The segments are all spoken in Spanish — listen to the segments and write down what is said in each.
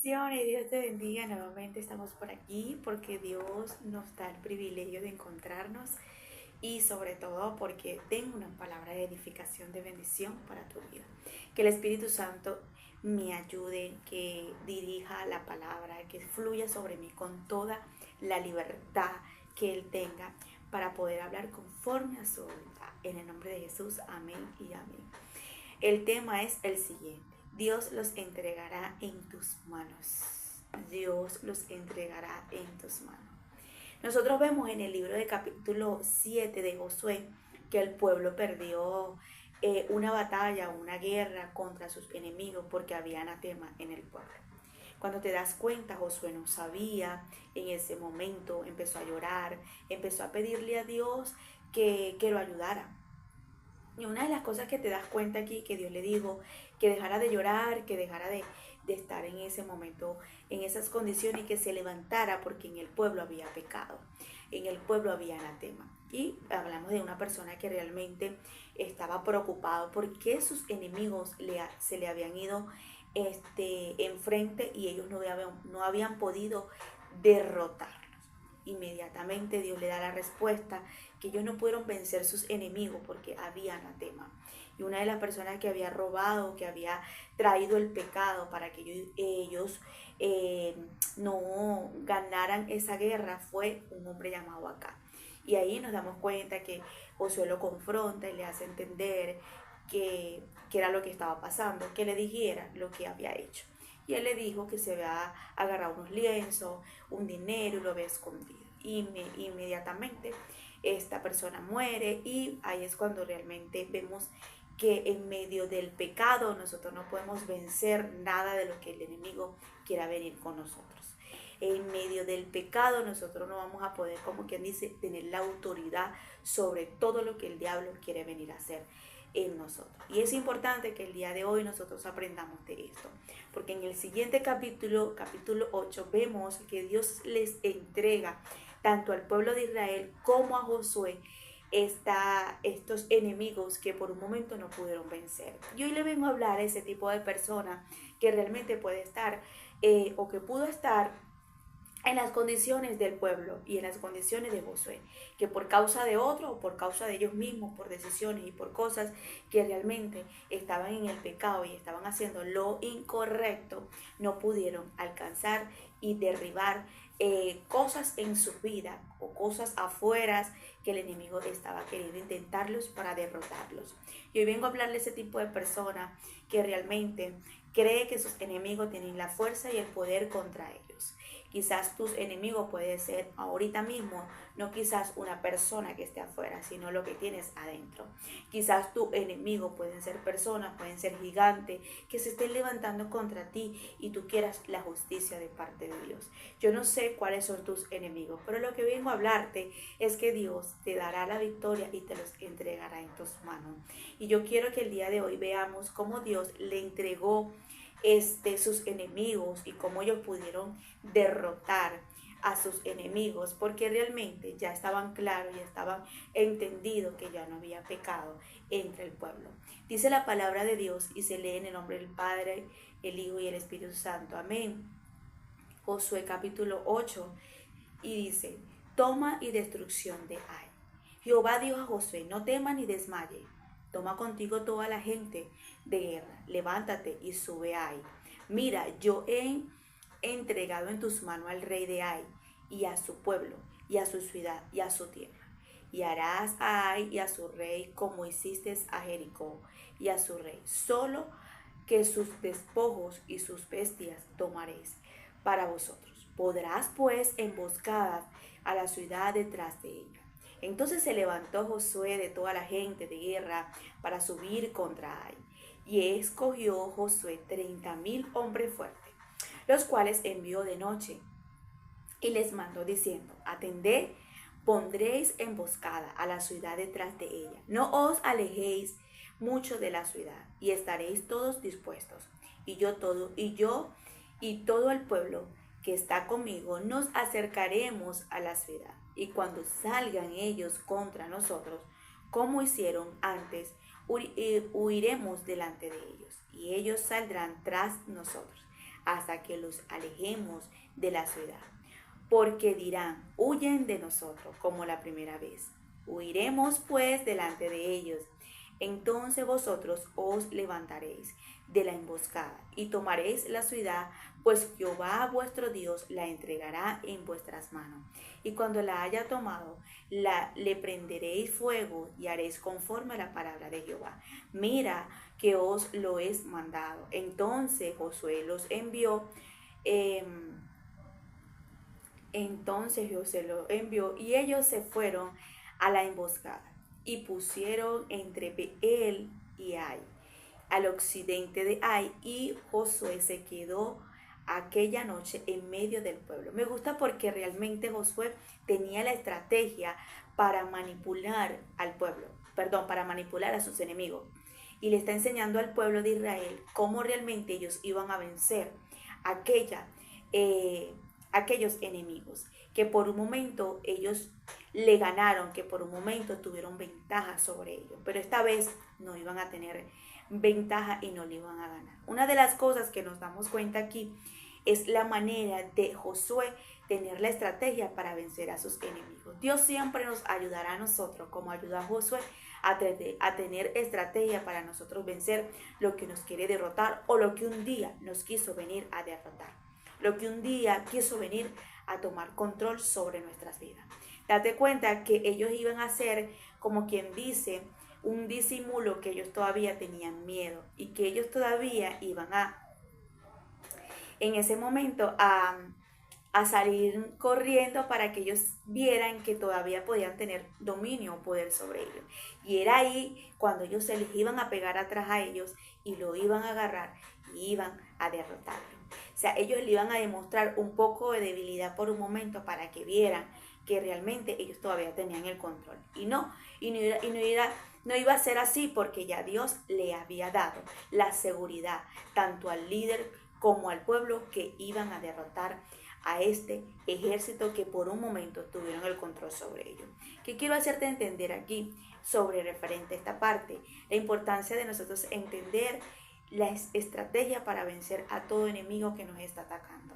Bendiciones, Dios te bendiga. Nuevamente estamos por aquí porque Dios nos da el privilegio de encontrarnos y sobre todo porque tengo una palabra de edificación, de bendición para tu vida. Que el Espíritu Santo me ayude, que dirija la palabra, que fluya sobre mí con toda la libertad que Él tenga para poder hablar conforme a su voluntad. En el nombre de Jesús, amén y amén. El tema es el siguiente. Dios los entregará en tus manos. Dios los entregará en tus manos. Nosotros vemos en el libro de capítulo 7 de Josué que el pueblo perdió una batalla, una guerra contra sus enemigos porque había anatema en el pueblo. Cuando te das cuenta, Josué no sabía, en ese momento empezó a llorar, empezó a pedirle a Dios que lo ayudara. Y una de las cosas que te das cuenta aquí, que Dios le dijo, que dejara de llorar, que dejara de estar en ese momento, en esas condiciones, y que se levantara porque en el pueblo había pecado, en el pueblo había anatema. Y hablamos de una persona que realmente estaba preocupado porque sus enemigos se le habían ido enfrente y ellos no habían podido derrotarlos. Inmediatamente Dios le da la respuesta que ellos no pudieron vencer sus enemigos porque había anatema. Y una de las personas que había robado, que había traído el pecado para que ellos no ganaran esa guerra, fue un hombre llamado Acá. Y ahí nos damos cuenta que Josué lo confronta y le hace entender que era lo que estaba pasando, que le dijera lo que había hecho. Y él le dijo que se había agarrado unos lienzos, un dinero y lo había escondido. Y inmediatamente esta persona muere y ahí es cuando realmente vemos que en medio del pecado nosotros no podemos vencer nada de lo que el enemigo quiera venir con nosotros. En medio del pecado nosotros no vamos a poder, como quien dice, tener la autoridad sobre todo lo que el diablo quiere venir a hacer en nosotros. Y es importante que el día de hoy nosotros aprendamos de esto, porque en el siguiente capítulo, capítulo 8, vemos que Dios les entrega tanto al pueblo de Israel como a Josué estos enemigos que por un momento no pudieron vencer. Y hoy le vengo a hablar a ese tipo de persona que realmente puede estar o que pudo estar en las condiciones del pueblo y en las condiciones de Josué, que por causa de otro o por causa de ellos mismos, por decisiones y por cosas que realmente estaban en el pecado y estaban haciendo lo incorrecto, no pudieron alcanzar y derribar cosas en su vida o cosas afuera que el enemigo estaba queriendo intentarlos para derrotarlos. Y hoy vengo a hablarle a ese tipo de persona que realmente cree que sus enemigos tienen la fuerza y el poder contra ellos. Quizás tus enemigos puede ser ahorita mismo, no quizás una persona que esté afuera, sino lo que tienes adentro. Quizás tu enemigo pueden ser personas, pueden ser gigantes que se estén levantando contra ti y tú quieras la justicia de parte de Dios. Yo no sé cuáles son tus enemigos, pero lo que vengo a hablarte es que Dios te dará la victoria y te los entregará en tus manos. Y yo quiero que el día de hoy veamos cómo Dios le entregó sus enemigos y cómo ellos pudieron derrotar a sus enemigos, porque realmente ya estaban claros, ya estaban entendidos que ya no había pecado entre el pueblo. Dice la palabra de Dios y se lee en el nombre del Padre, el Hijo y el Espíritu Santo. Amén. Josué capítulo 8 y dice: toma y destrucción de Ai. Jehová dijo a Josué: no temas ni desmaye. Toma contigo toda la gente de guerra. Levántate y sube a Ai. Mira, yo he entregado en tus manos al rey de Ai y a su pueblo y a su ciudad y a su tierra. Y harás a Ai y a su rey como hiciste a Jericó y a su rey. Solo que sus despojos y sus bestias tomaréis para vosotros. Podrás pues emboscadas a la ciudad detrás de ella. Entonces se levantó Josué de toda la gente de guerra para subir contra Ai. Y escogió Josué 30,000 hombres fuertes, los cuales envió de noche y les mandó diciendo: atended, pondréis emboscada a la ciudad detrás de ella. No os alejéis mucho de la ciudad y estaréis todos dispuestos. Y todo el pueblo que está conmigo nos acercaremos a la ciudad. Y cuando salgan ellos contra nosotros, como hicieron antes, huiremos delante de ellos, y ellos saldrán tras nosotros. hasta que los alejemos de la ciudad. Porque dirán, huyen de nosotros como la primera vez. Huiremos pues delante de ellos. Entonces vosotros os levantaréis de la emboscada y tomaréis la ciudad, pues Jehová vuestro Dios la entregará en vuestras manos. Y cuando la haya tomado, le prenderéis fuego y haréis conforme a la palabra de Jehová. Mira que os lo he mandado. Entonces Josué los envió. Entonces Josué los envió y ellos se fueron a la emboscada y pusieron entre Beel y Ai, al occidente de Ai, y Josué se quedó aquella noche en medio del pueblo. Me gusta porque realmente Josué tenía la estrategia para manipular al pueblo, para manipular a sus enemigos. Y le está enseñando al pueblo de Israel cómo realmente ellos iban a vencer aquellos enemigos, que por un momento ellos le ganaron, que por un momento tuvieron ventaja sobre ellos, pero esta vez no iban a tener ventaja y no le iban a ganar. Una de las cosas que nos damos cuenta aquí es la manera de Josué tener la estrategia para vencer a sus enemigos. Dios siempre nos ayudará a nosotros, como ayuda a Josué, a tener estrategia para nosotros vencer lo que nos quiere derrotar o lo que un día nos quiso venir a derrotar, lo que un día quiso venir a tomar control sobre nuestras vidas. Date cuenta que ellos iban a hacer, como quien dice, un disimulo, que ellos todavía tenían miedo y que ellos todavía iban en ese momento a salir corriendo para que ellos vieran que todavía podían tener dominio o poder sobre ellos. Y era ahí cuando ellos se les iban a pegar atrás a ellos y lo iban a agarrar y iban a derrotarlo. O sea, ellos le iban a demostrar un poco de debilidad por un momento para que vieran que realmente ellos todavía tenían el control. Y no iba a ser así, porque ya Dios le había dado la seguridad tanto al líder como al pueblo que iban a derrotar a este ejército que por un momento tuvieron el control sobre ellos. ¿Qué quiero hacerte entender aquí sobre referente a esta parte? La importancia de nosotros entender la estrategia para vencer a todo enemigo que nos está atacando.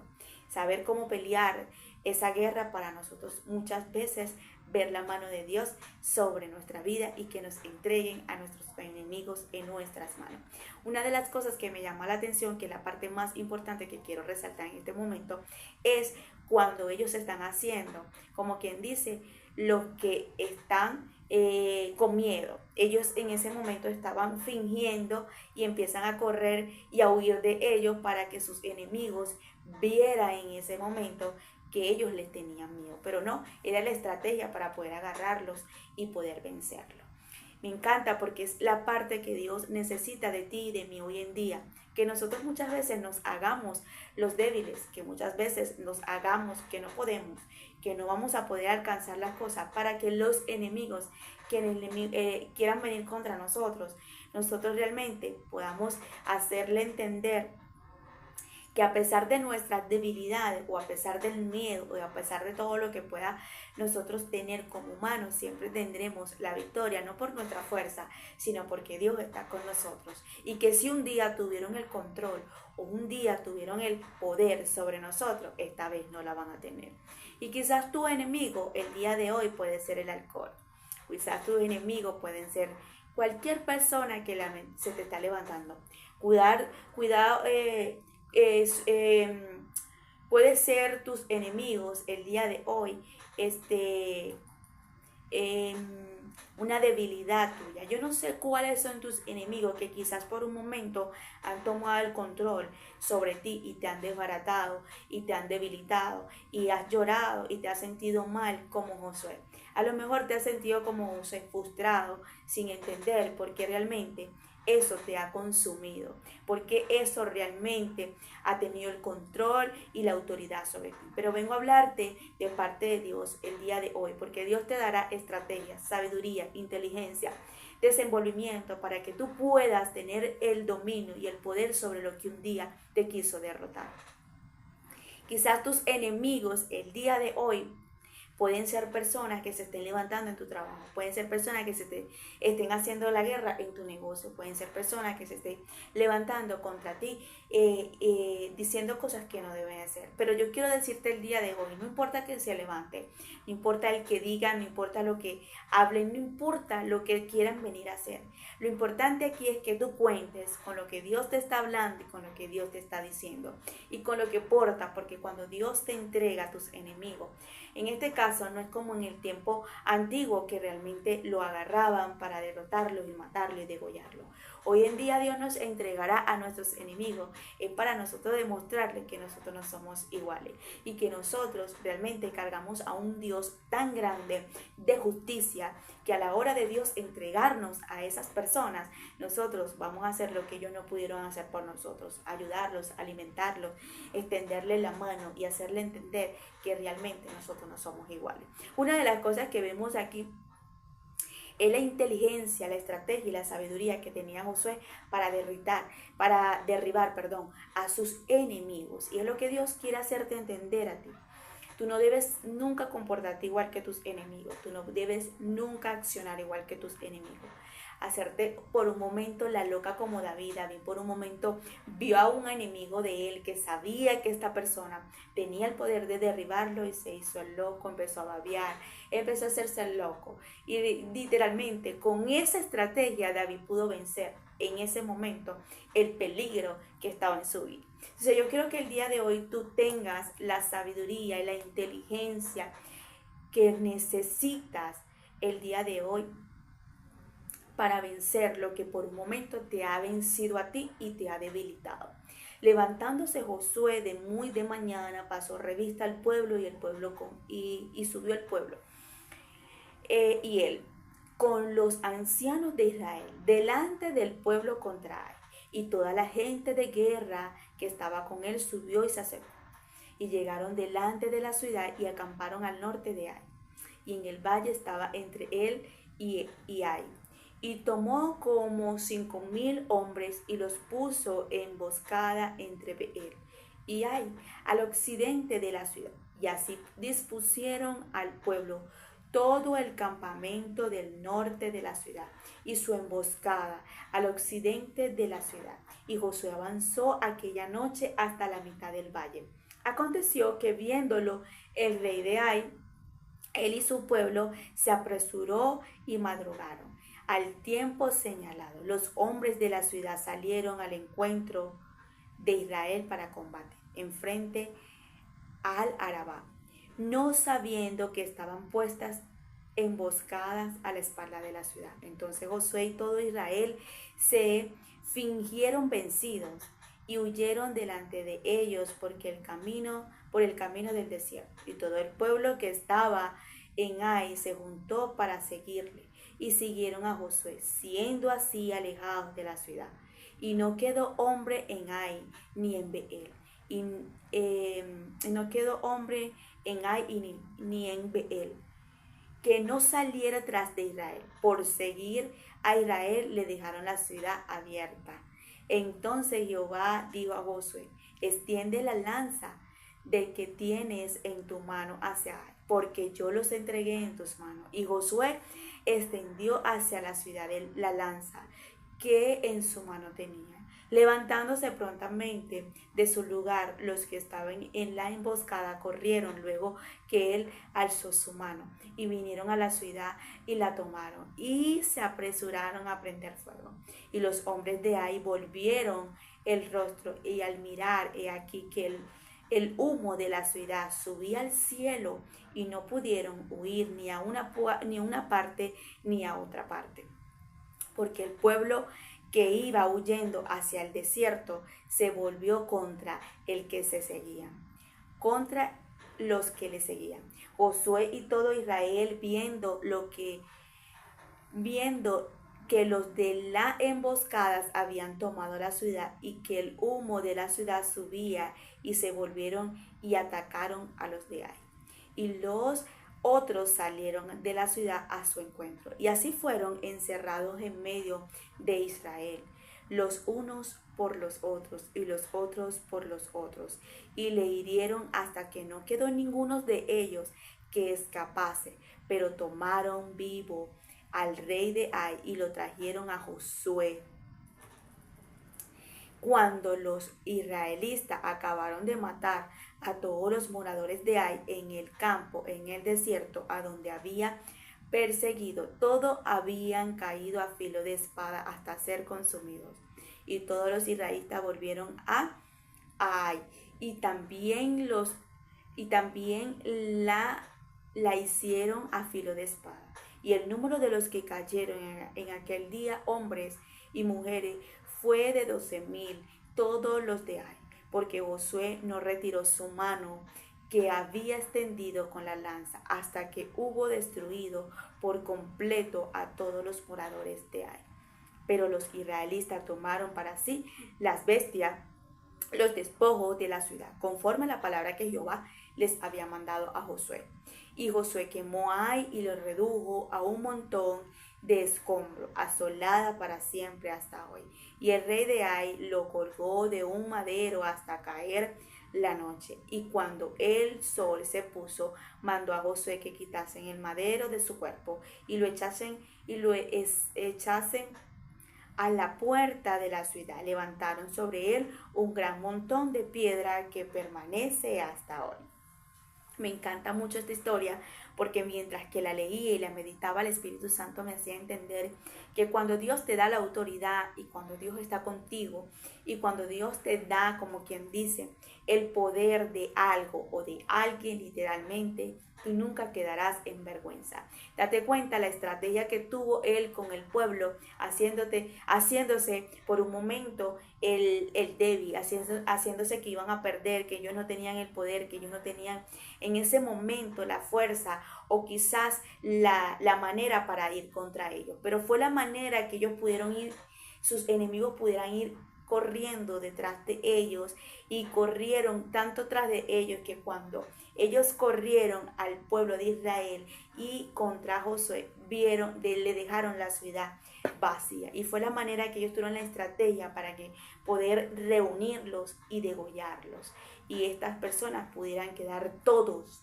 Saber cómo pelear esa guerra para nosotros muchas veces ver la mano de Dios sobre nuestra vida y que nos entreguen a nuestros enemigos en nuestras manos. Una de las cosas que me llama la atención, que la parte más importante que quiero resaltar en este momento, es cuando ellos están haciendo, como quien dice, los que están con miedo. Ellos en ese momento estaban fingiendo y empiezan a correr y a huir de ellos para que sus enemigos vieran en ese momento que ellos les tenían miedo, pero no, era la estrategia para poder agarrarlos y poder vencerlos. Me encanta porque es la parte que Dios necesita de ti y de mí hoy en día, que nosotros muchas veces nos hagamos los débiles, que muchas veces nos hagamos que no podemos, que no vamos a poder alcanzar las cosas, para que los enemigos que quieran venir contra nosotros realmente podamos hacerle entender que a pesar de nuestras debilidades o a pesar del miedo o a pesar de todo lo que pueda nosotros tener como humanos, siempre tendremos la victoria, no por nuestra fuerza, sino porque Dios está con nosotros. Y que si un día tuvieron el control o un día tuvieron el poder sobre nosotros, esta vez no la van a tener. Y quizás tu enemigo el día de hoy puede ser el alcohol. Quizás tus enemigos pueden ser cualquier persona que se te está levantando. Cuidado. Puede ser tus enemigos el día de hoy una debilidad tuya. Yo no sé cuáles son tus enemigos que quizás por un momento han tomado el control sobre ti y te han desbaratado y te han debilitado y has llorado y te has sentido mal como Josué. A lo mejor te has sentido como Josué, frustrado, sin entender por qué realmente eso te ha consumido, porque eso realmente ha tenido el control y la autoridad sobre ti. Pero vengo a hablarte de parte de Dios el día de hoy, porque Dios te dará estrategias, sabiduría, inteligencia, desenvolvimiento para que tú puedas tener el dominio y el poder sobre lo que un día te quiso derrotar. Quizás tus enemigos el día de hoy Pueden ser personas que se estén levantando en tu trabajo, pueden ser personas que estén haciendo la guerra en tu negocio, pueden ser personas que se estén levantando contra ti, diciendo cosas que no deben hacer. Pero yo quiero decirte el día de hoy, no importa que se levante, no importa el que diga, no importa lo que hablen, no importa lo que quieran venir a hacer. Lo importante aquí es que tú cuentes con lo que Dios te está hablando y con lo que Dios te está diciendo y con lo que porta, porque cuando Dios te entrega a tus enemigos, en este caso no es como en el tiempo antiguo que realmente lo agarraban para derrotarlo y matarlo y degollarlo. Hoy en día Dios nos entregará a nuestros enemigos, es para nosotros demostrarles que nosotros no somos iguales y que nosotros realmente cargamos a un Dios tan grande de justicia que a la hora de Dios entregarnos a esas personas, nosotros vamos a hacer lo que ellos no pudieron hacer por nosotros, ayudarlos, alimentarlos, extenderle la mano y hacerle entender que realmente nosotros no somos iguales. Una de las cosas que vemos aquí es la inteligencia, la estrategia y la sabiduría que tenía Josué para derribar, a sus enemigos. Y es lo que Dios quiere hacerte entender a ti. Tú no debes nunca comportarte igual que tus enemigos. Tú no debes nunca accionar igual que tus enemigos. Hacerte por un momento la loca como David. David por un momento vio a un enemigo de él que sabía que esta persona tenía el poder de derribarlo y se hizo el loco, empezó a babear, empezó a hacerse el loco. Y literalmente con esa estrategia David pudo vencer en ese momento el peligro que estaba en su vida. Entonces yo quiero que el día de hoy tú tengas la sabiduría y la inteligencia que necesitas el día de hoy para vencer lo que por un momento te ha vencido a ti y te ha debilitado. Levantándose Josué de muy de mañana, pasó revista al pueblo y subió el pueblo. Y él, con los ancianos de Israel, delante del pueblo contra Ai, y toda la gente de guerra que estaba con él subió y se acercó. Y llegaron delante de la ciudad y acamparon al norte de Ai. Y en el valle estaba entre él y Ai. Y tomó como 5,000 hombres y los puso en emboscada entre Beer y Ai, al occidente de la ciudad. Y así dispusieron al pueblo todo el campamento del norte de la ciudad y su emboscada al occidente de la ciudad. Y Josué avanzó aquella noche hasta la mitad del valle. Aconteció que viéndolo el rey de Ai, él y su pueblo se apresuró y madrugaron. Al tiempo señalado, los hombres de la ciudad salieron al encuentro de Israel para combate, enfrente al Arabá, no sabiendo que estaban puestas emboscadas a la espalda de la ciudad. Entonces Josué y todo Israel se fingieron vencidos y huyeron delante de ellos por el camino del desierto. Y todo el pueblo que estaba en Ai se juntó para seguirle y siguieron a Josué, siendo así alejados de la ciudad. Y no quedó hombre en Ai ni en Beer. Y no quedó hombre en Ai ni en Beer que no saliera tras de Israel. Por seguir a Israel le dejaron la ciudad abierta. Entonces Jehová dijo a Josué: extiende la lanza de que tienes en tu mano hacia Ai, porque yo los entregué en tus manos. Y Josué extendió hacia la ciudad la lanza que en su mano tenía. Levantándose prontamente de su lugar, los que estaban en la emboscada corrieron luego que él alzó su mano y vinieron a la ciudad y la tomaron y se apresuraron a prender fuego. Y los hombres de Ai volvieron el rostro y al mirar, he aquí que el humo de la ciudad subía al cielo y no pudieron huir ni a una parte ni a otra parte, porque el pueblo que iba huyendo hacia el desierto se volvió contra el que se seguían, contra los que le seguían. Josué y todo Israel viendo que los de las emboscadas habían tomado la ciudad y que el humo de la ciudad subía, y se volvieron y atacaron a los de Ai. Y los otros salieron de la ciudad a su encuentro, y así fueron encerrados en medio de Israel, los unos por los otros y los otros por los otros, y le hirieron hasta que no quedó ninguno de ellos que escapase, pero tomaron vivo al rey de Ai y lo trajeron a Josué. Cuando los israelitas acabaron de matar a todos los moradores de Ai en el campo, en el desierto, a donde había perseguido, todos habían caído a filo de espada hasta ser consumidos. Y todos los israelitas volvieron a Ai, y también la hicieron a filo de espada. Y el número de los que cayeron en aquel día, hombres y mujeres, fue de 12,000, todos los de Ai, porque Josué no retiró su mano que había extendido con la lanza hasta que hubo destruido por completo a todos los moradores de Ai. Pero los israelitas tomaron para sí las bestias, los despojos de la ciudad, conforme a la palabra que Jehová les había mandado a Josué. Y Josué quemó a Ai y lo redujo a un montón de escombro, asolada para siempre hasta hoy. Y el rey de Ai lo colgó de un madero hasta caer la noche. Y cuando el sol se puso, mandó a Josué que quitasen el madero de su cuerpo y lo echasen a la puerta de la ciudad. Levantaron sobre él un gran montón de piedra que permanece hasta hoy. Me encanta mucho esta historia porque mientras que la leía y la meditaba, el Espíritu Santo me hacía entender que cuando Dios te da la autoridad y cuando Dios está contigo y cuando Dios te da, como quien dice, el poder de algo o de alguien literalmente, tú nunca quedarás en vergüenza. Date cuenta la estrategia que tuvo él con el pueblo, haciéndose por un momento el débil, haciéndose que iban a perder, que ellos no tenían el poder, que ellos no tenían en ese momento la fuerza o quizás la manera para ir contra ellos. Pero fue la manera que ellos pudieron ir, sus enemigos pudieran ir corriendo detrás de ellos, y corrieron tanto tras de ellos que cuando ellos corrieron al pueblo de Israel y contra Josué, le dejaron la ciudad vacía. Y fue la manera que ellos tuvieron la estrategia para que poder reunirlos y degollarlos. Y estas personas pudieran quedar todos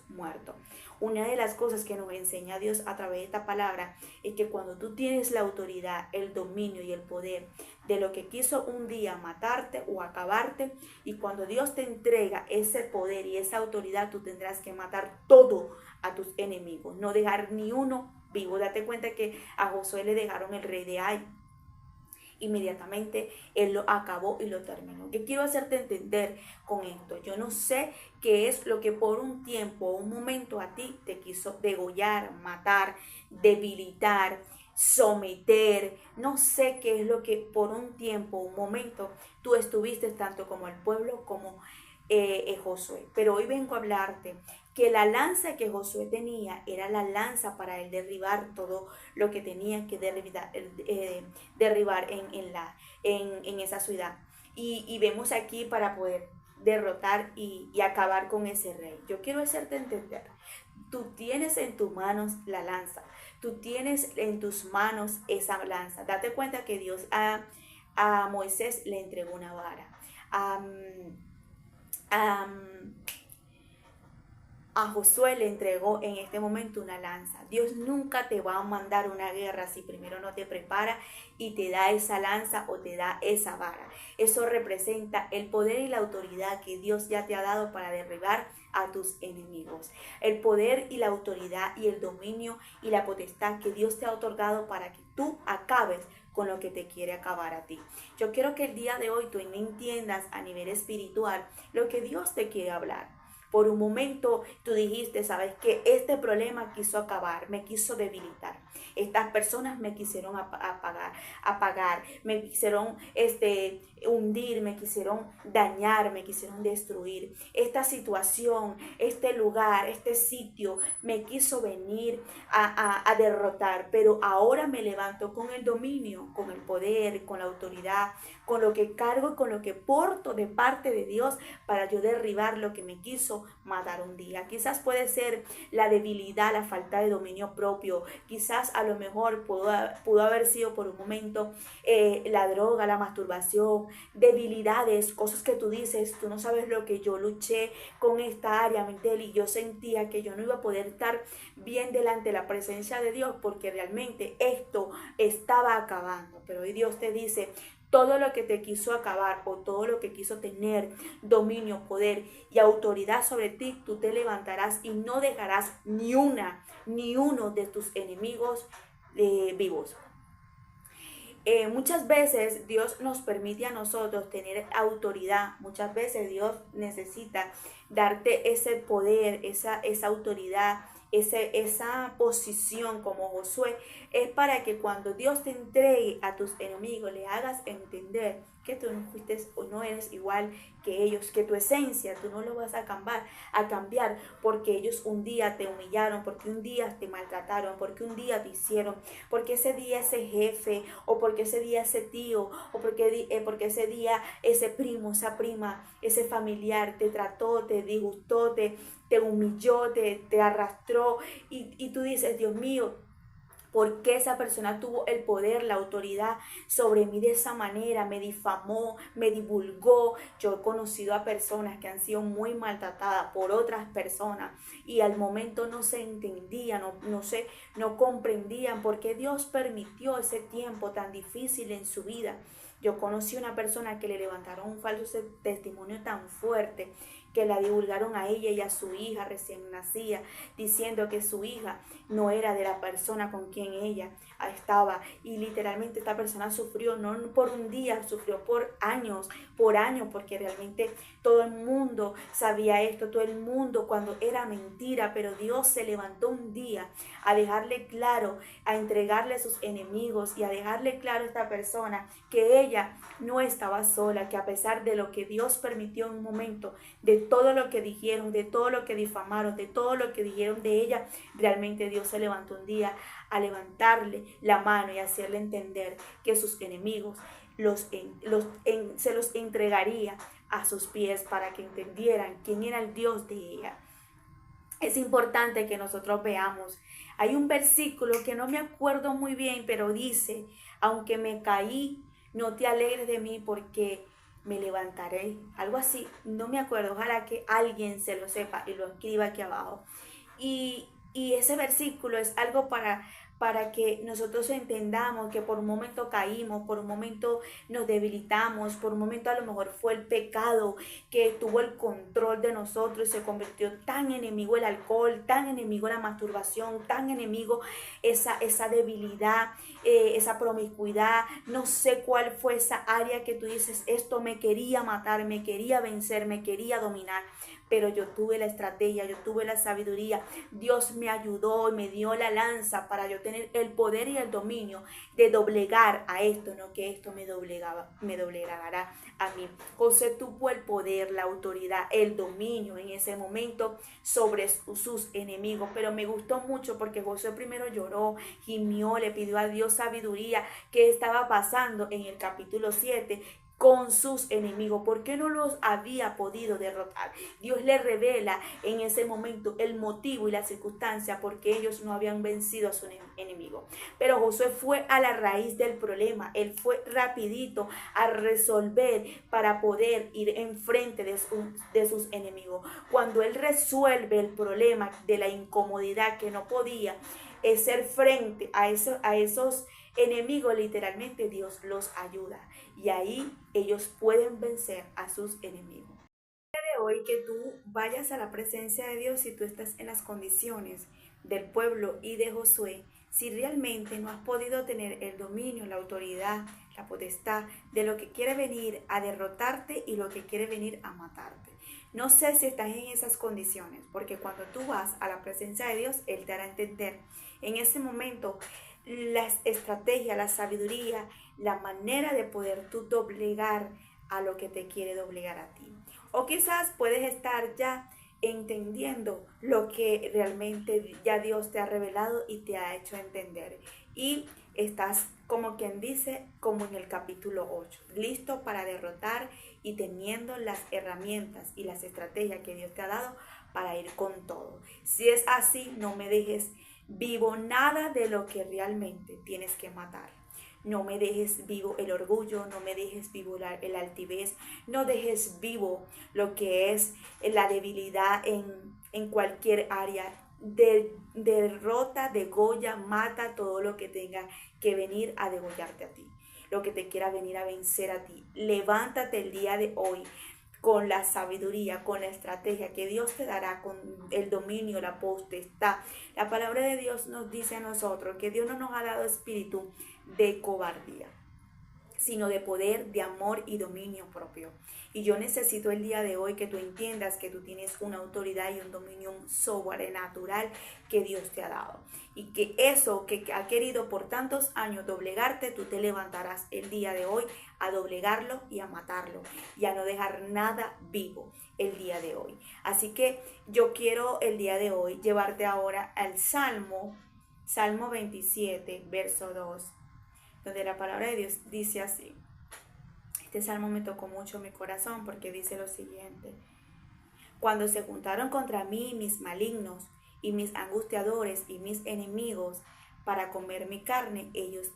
muertos. Una de las cosas que nos enseña Dios a través de esta palabra es que cuando tú tienes la autoridad, el dominio y el poder de lo que quiso un día matarte o acabarte, y cuando Dios te entrega ese poder y esa autoridad, tú tendrás que matar todo a tus enemigos, no dejar ni uno vivo. Date cuenta que a Josué le dejaron el rey de Ai. Inmediatamente él lo acabó y lo terminó. Yo quiero hacerte entender con esto. Yo no sé qué es lo que por un tiempo, un momento a ti te quiso degollar, matar, debilitar, someter. No sé qué es lo que por un tiempo, un momento, tú estuviste tanto como el pueblo como Josué. Pero hoy vengo a hablarte que la lanza que Josué tenía era la lanza para él derribar todo lo que tenía que derribar en esa ciudad. Y vemos aquí para poder derrotar y acabar con ese rey. Yo quiero hacerte entender, tú tienes en tus manos la lanza, tú tienes en tus manos esa lanza. Date cuenta que Dios a Moisés le entregó una vara. A Josué le entregó en este momento una lanza. Dios nunca te va a mandar una guerra si primero no te prepara y te da esa lanza o te da esa vara. Eso representa el poder y la autoridad que Dios ya te ha dado para derribar a tus enemigos. El poder y la autoridad y el dominio y la potestad que Dios te ha otorgado para que tú acabes con lo que te quiere acabar a ti. Yo quiero que el día de hoy tú entiendas a nivel espiritual lo que Dios te quiere hablar. Por un momento tú dijiste, sabes que este problema quiso acabar, me quiso debilitar. Estas personas me quisieron apagar, me quisieron hundir, me quisieron dañar, me quisieron destruir. Esta situación, este lugar, este sitio me quiso venir a derrotar, pero ahora me levanto con el dominio, con el poder, con la autoridad, con lo que cargo y con lo que porto de parte de Dios para yo derribar lo que me quiso matar un día. Quizás puede ser la debilidad, la falta de dominio propio, quizás quizás a lo mejor pudo haber sido por un momento la droga, la masturbación, debilidades, cosas que tú dices, tú no sabes lo que yo luché con esta área mental y yo sentía que yo no iba a poder estar bien delante de la presencia de Dios porque realmente esto estaba acabando. Pero hoy Dios te dice, todo lo que te quiso acabar o todo lo que quiso tener dominio, poder y autoridad sobre ti, tú te levantarás y no dejarás ni uno de tus enemigos vivos. Muchas veces Dios nos permite a nosotros tener autoridad. Muchas veces Dios necesita darte ese poder, esa autoridad, esa posición como Josué. Es para que cuando Dios te entregue a tus enemigos, le hagas entender que tú no fuiste o no eres igual que ellos, que tu esencia tú no lo vas a cambiar porque ellos un día te humillaron, porque un día te maltrataron, porque un día te hicieron, porque ese día ese jefe, o porque ese día ese tío, o porque ese día ese primo, esa prima, ese familiar te trató, te disgustó, te humilló, te arrastró, y tú dices, Dios mío, ¿por qué esa persona tuvo el poder, la autoridad sobre mí de esa manera? Me difamó, me divulgó. Yo he conocido a personas que han sido muy maltratadas por otras personas y al momento no se entendían, no comprendían por qué Dios permitió ese tiempo tan difícil en su vida. Yo conocí una persona que le levantaron un falso testimonio tan fuerte que la divulgaron a ella y a su hija recién nacida, diciendo que su hija no era de la persona con quien ella estaba. Y literalmente esta persona sufrió, no por un día, sufrió por años, porque realmente todo el mundo sabía esto, todo el mundo cuando era mentira, pero Dios se levantó un día a dejarle claro, a entregarle a sus enemigos y a dejarle claro a esta persona que ella no estaba sola, que a pesar de lo que Dios permitió en un momento, de todo lo que dijeron, de todo lo que difamaron, de todo lo que dijeron de ella, realmente Dios se levantó un día a levantarle la mano y hacerle entender que sus enemigos se los entregaría a sus pies para que entendieran quién era el Dios de ella. Es importante que nosotros veamos. Hay un versículo que no me acuerdo muy bien, pero dice, aunque me caí, no te alegres de mí porque me levantaré. Algo así, no me acuerdo. Ojalá que alguien se lo sepa y lo escriba aquí abajo. Y ese versículo es algo para que nosotros entendamos que por un momento caímos, por un momento nos debilitamos, por un momento a lo mejor fue el pecado que tuvo el control de nosotros y se convirtió tan enemigo el alcohol, tan enemigo la masturbación, tan enemigo esa debilidad, esa promiscuidad. No sé cuál fue esa área que tú dices, esto me quería matar, me quería vencer, me quería dominar, pero yo tuve la estrategia, yo tuve la sabiduría, Dios me ayudó y me dio la lanza para yo tener el poder y el dominio de doblegar a esto, no que esto me doblegará a mí. José tuvo el poder, la autoridad, el dominio en ese momento sobre sus enemigos, pero me gustó mucho porque José primero lloró, gimió, le pidió a Dios sabiduría. ¿Qué estaba pasando en el capítulo 7? Con sus enemigos, ¿por qué no los había podido derrotar? Dios le revela en ese momento el motivo y la circunstancia por qué ellos no habían vencido a su enemigo. Pero Josué fue a la raíz del problema, él fue rapidito a resolver para poder ir enfrente de sus enemigos. Cuando él resuelve el problema de la incomodidad que no podía ser frente a esos enemigos, literalmente Dios los ayuda y ahí ellos pueden vencer a sus enemigos. De hoy que tú vayas a la presencia de Dios si tú estás en las condiciones del pueblo y de Josué, si realmente no has podido tener el dominio, la autoridad, la potestad de lo que quiere venir a derrotarte y lo que quiere venir a matarte. No sé si estás en esas condiciones, porque cuando tú vas a la presencia de Dios, Él te hará entender en ese momento las estrategias, la sabiduría, la manera de poder tú doblegar a lo que te quiere doblegar a ti. O quizás puedes estar ya entendiendo lo que realmente ya Dios te ha revelado y te ha hecho entender. Y estás, como quien dice, como en el capítulo 8, listo para derrotar y teniendo las herramientas y las estrategias que Dios te ha dado para ir con todo. Si es así, no me dejes vivo nada de lo que realmente tienes que matar. No me dejes vivo el orgullo, no me dejes vivo el altivez, no dejes vivo lo que es la debilidad en cualquier área. Derrota, degolla, mata todo lo que tenga que venir a degollarte a ti, lo que te quiera venir a vencer a ti. Levántate el día de hoy con la sabiduría, con la estrategia que Dios te dará, con el dominio, la potestad. La palabra de Dios nos dice a nosotros que Dios no nos ha dado espíritu de cobardía, sino de poder, de amor y dominio propio. Y yo necesito el día de hoy que tú entiendas que tú tienes una autoridad y un dominio sobrenatural que Dios te ha dado. Y que eso que ha querido por tantos años doblegarte, tú te levantarás el día de hoy a doblegarlo y a matarlo. Y a no dejar nada vivo el día de hoy. Así que yo quiero el día de hoy llevarte ahora al Salmo 27, verso 2. Donde la palabra de Dios dice así. Este salmo me tocó mucho mi corazón porque dice lo siguiente: cuando se juntaron contra mí mis malignos y mis angustiadores y mis enemigos para comer mi carne, ellos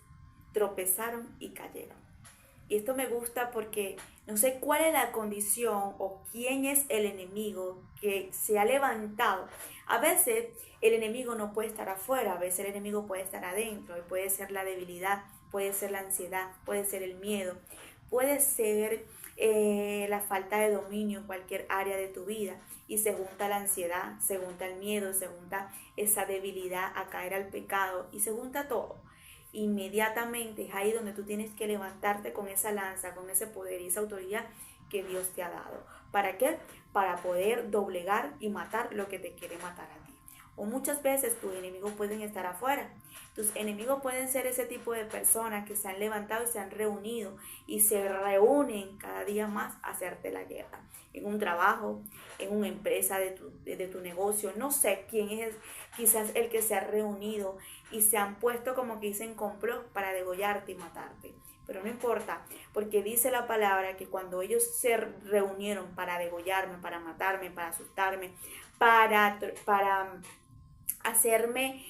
tropezaron y cayeron. Y esto me gusta porque no sé cuál es la condición o quién es el enemigo que se ha levantado. A veces el enemigo no puede estar afuera, a veces el enemigo puede estar adentro, y puede ser la debilidad, puede ser la ansiedad, puede ser el miedo, puede ser la falta de dominio en cualquier área de tu vida. Y se junta la ansiedad, se junta el miedo, se junta esa debilidad a caer al pecado y se junta todo. Inmediatamente es ahí donde tú tienes que levantarte con esa lanza, con ese poder y esa autoridad que Dios te ha dado. ¿Para qué? Para poder doblegar y matar lo que te quiere matar a ti. O muchas veces tus enemigos pueden estar afuera. Tus enemigos pueden ser ese tipo de personas que se han levantado y se han reunido y se reúnen cada día más a hacerte la guerra. En un trabajo, en una empresa de tu negocio, no sé quién es quizás el que se ha reunido y se han puesto como que dicen complot para degollarte y matarte. Pero no importa, porque dice la palabra que cuando ellos se reunieron para degollarme, para matarme, para asustarme, para hacerme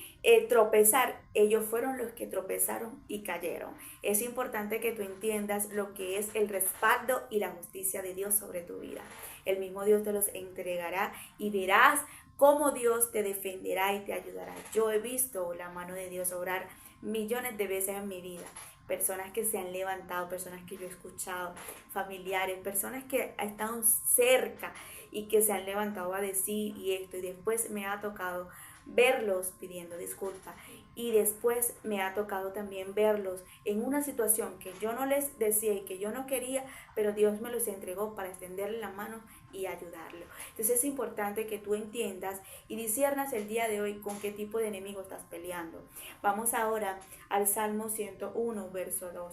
tropezar, ellos fueron los que tropezaron y cayeron. Es importante que tú entiendas lo que es el respaldo y la justicia de Dios sobre tu vida. El mismo Dios te los entregará y verás cómo Dios te defenderá y te ayudará. Yo he visto la mano de Dios obrar millones de veces en mi vida. Personas que se han levantado, personas que yo he escuchado, familiares, personas que han estado cerca y que se han levantado a decir y esto, y después me ha tocado verlos pidiendo disculpas, y después me ha tocado también verlos en una situación que yo no les decía y que yo no quería, pero Dios me los entregó para extenderle la mano y ayudarlo. Entonces es importante que tú entiendas y disciernas el día de hoy con qué tipo de enemigo estás peleando. Vamos ahora al Salmo 101, verso 2.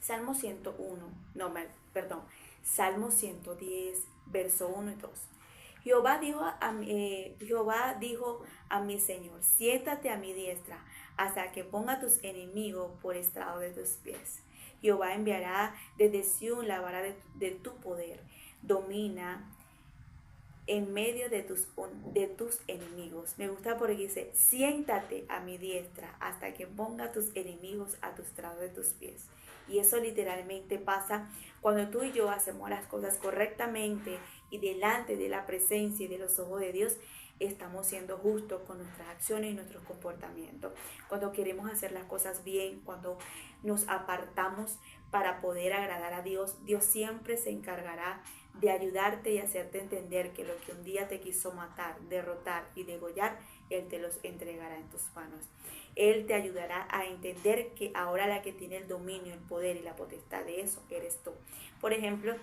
Salmo 110, verso 1 y 2. Jehová dijo a mi Señor: siéntate a mi diestra hasta que ponga tus enemigos por estrado de tus pies. Jehová enviará desde Sión la vara de tu poder. Domina en medio de tus enemigos. Me gusta porque dice: siéntate a mi diestra hasta que ponga tus enemigos a tu estrado de tus pies. Y eso literalmente pasa cuando tú y yo hacemos las cosas correctamente y delante de la presencia y de los ojos de Dios estamos siendo justos con nuestras acciones y nuestros comportamientos. Cuando queremos hacer las cosas bien, cuando nos apartamos para poder agradar a Dios, Dios siempre se encargará de ayudarte y hacerte entender que lo que un día te quiso matar, derrotar y degollar, Él te los entregará en tus manos. Él te ayudará a entender que ahora la que tiene el dominio, el poder y la potestad de eso eres tú. Por ejemplo,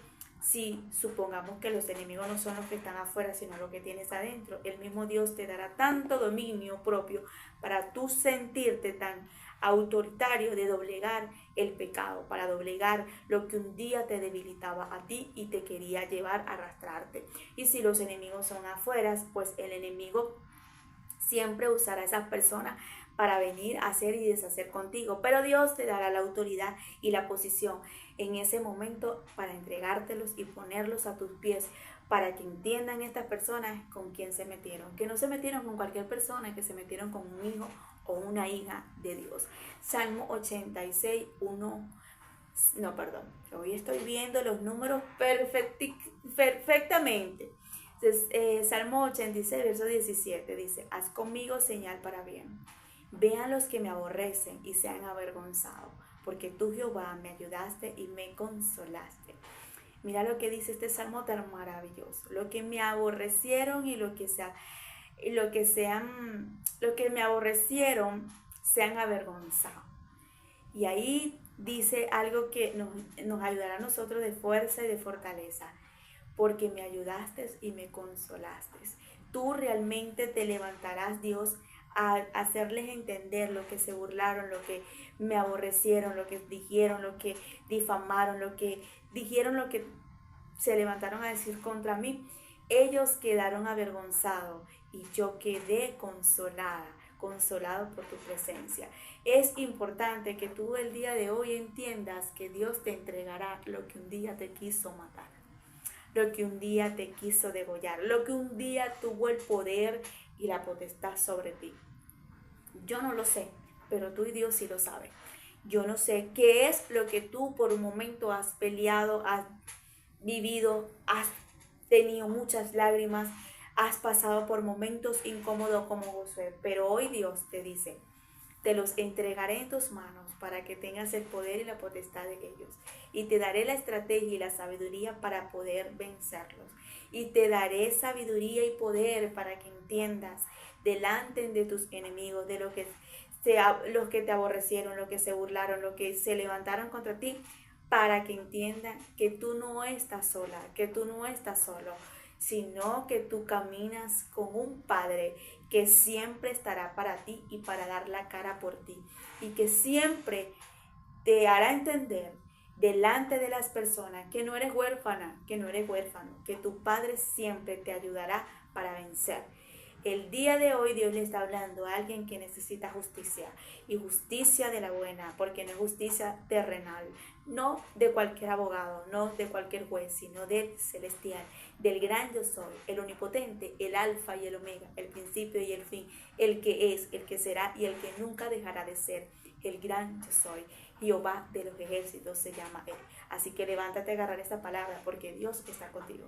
si supongamos que los enemigos no son los que están afuera, sino los que tienes adentro, el mismo Dios te dará tanto dominio propio para tú sentirte tan autoritario de doblegar el pecado, para doblegar lo que un día te debilitaba a ti y te quería llevar a arrastrarte. Y si los enemigos son afuera, pues el enemigo siempre usará a esas personas para venir a hacer y deshacer contigo, pero Dios te dará la autoridad y la posición en ese momento para entregártelos y ponerlos a tus pies, para que entiendan estas personas con quién se metieron, que no se metieron con cualquier persona, que se metieron con un hijo o una hija de Dios. Salmo 86, 1, no, perdón, hoy estoy viendo los números perfectamente. Entonces, Salmo 86, verso 17 dice, haz conmigo señal para bien. Vean los que me aborrecen y sean avergonzados, porque tú, Jehová, me ayudaste y me consolaste. Mira lo que dice este salmo tan maravilloso. Lo que me aborrecieron y lo que me aborrecieron sean avergonzados. Y ahí dice algo que nos ayudará a nosotros de fuerza y de fortaleza. Porque me ayudaste y me consolaste. Tú realmente te levantarás, Dios, a hacerles entender lo que se burlaron, lo que me aborrecieron, lo que dijeron, lo que difamaron, lo que dijeron, lo que se levantaron a decir contra mí. Ellos quedaron avergonzados y yo quedé consolado por tu presencia. Es importante que tú el día de hoy entiendas que Dios te entregará lo que un día te quiso matar, lo que un día te quiso degollar, lo que un día tuvo el poder y la potestad sobre ti. Yo no lo sé, pero tú y Dios sí lo saben. Yo no sé qué es lo que tú por un momento has peleado, has vivido, has tenido muchas lágrimas, has pasado por momentos incómodos como Josué, pero hoy Dios te dice, te los entregaré en tus manos para que tengas el poder y la potestad de ellos. Y te daré la estrategia y la sabiduría para poder vencerlos. Y te daré sabiduría y poder para que entiendas delante de tus enemigos, de los que te aborrecieron, los que se burlaron, los que se levantaron contra ti, para que entiendan que tú no estás sola, que tú no estás solo, sino que tú caminas con un Padre que siempre estará para ti y para dar la cara por ti, y que siempre te hará entender delante de las personas que no eres huérfana, que no eres huérfano, que tu Padre siempre te ayudará para vencer. El día de hoy Dios le está hablando a alguien que necesita justicia, y justicia de la buena, porque no es justicia terrenal, no de cualquier abogado, no de cualquier juez, sino del celestial, del gran yo soy, el omnipotente, el alfa y el omega, el principio y el fin, el que es, el que será y el que nunca dejará de ser, el gran yo soy. Jehová de los ejércitos se llama él. Así que levántate a agarrar esta palabra, porque Dios está contigo.